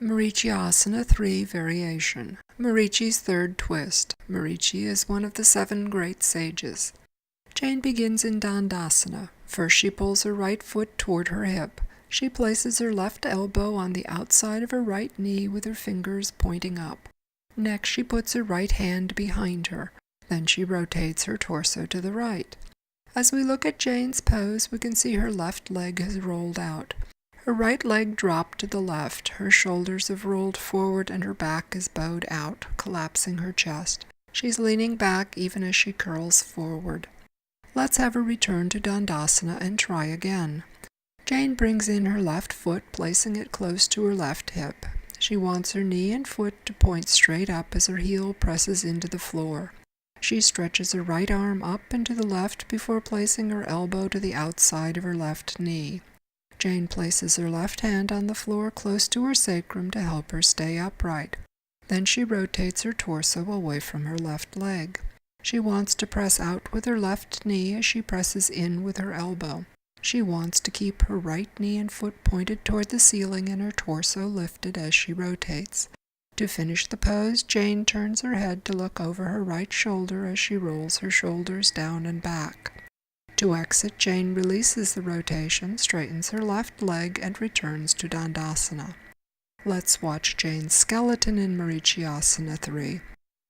Marichiyasana 3 Variation. Marichi's third twist. Marichi is one of the 7 great sages. Jane begins in Dandasana. First she pulls her right foot toward her hip. She places her left elbow on the outside of her right knee with her fingers pointing up. Next she puts her right hand behind her. Then she rotates her torso to the right. As we look at Jane's pose, we can see her left leg has rolled out. Her right leg dropped to the left, her shoulders have rolled forward, and her back is bowed out, collapsing her chest. She's leaning back even as she curls forward. Let's have her return to Dandasana and try again. Jane brings in her left foot, placing it close to her left hip. She wants her knee and foot to point straight up as her heel presses into the floor. She stretches her right arm up and to the left before placing her elbow to the outside of her left knee. Jane places her left hand on the floor close to her sacrum to help her stay upright. Then she rotates her torso away from her left leg. She wants to press out with her left knee as she presses in with her elbow. She wants to keep her right knee and foot pointed toward the ceiling and her torso lifted as she rotates. To finish the pose, Jane turns her head to look over her right shoulder as she rolls her shoulders down and back. To exit, Jane releases the rotation, straightens her left leg, and returns to Dandasana. Let's watch Jane's skeleton in Marichiyasana 3.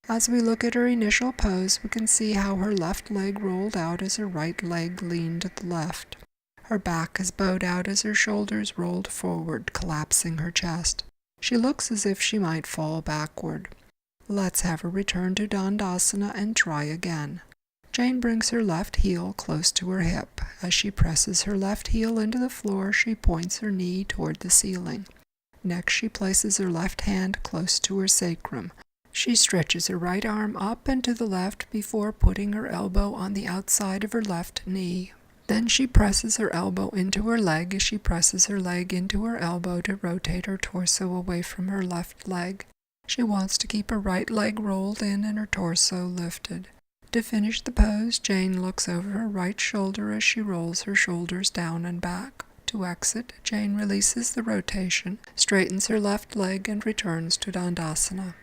As we look at her initial pose, we can see how her left leg rolled out as her right leg leaned to the left. Her back is bowed out as her shoulders rolled forward, collapsing her chest. She looks as if she might fall backward. Let's have her return to Dandasana and try again. Jane brings her left heel close to her hip. As she presses her left heel into the floor, she points her knee toward the ceiling. Next, she places her left hand close to her sacrum. She stretches her right arm up and to the left before putting her elbow on the outside of her left knee. Then she presses her elbow into her leg as she presses her leg into her elbow to rotate her torso away from her left leg. She wants to keep her right leg rolled in and her torso lifted. To finish the pose, Jane looks over her right shoulder as she rolls her shoulders down and back. To exit, Jane releases the rotation, straightens her left leg, and returns to Dandasana.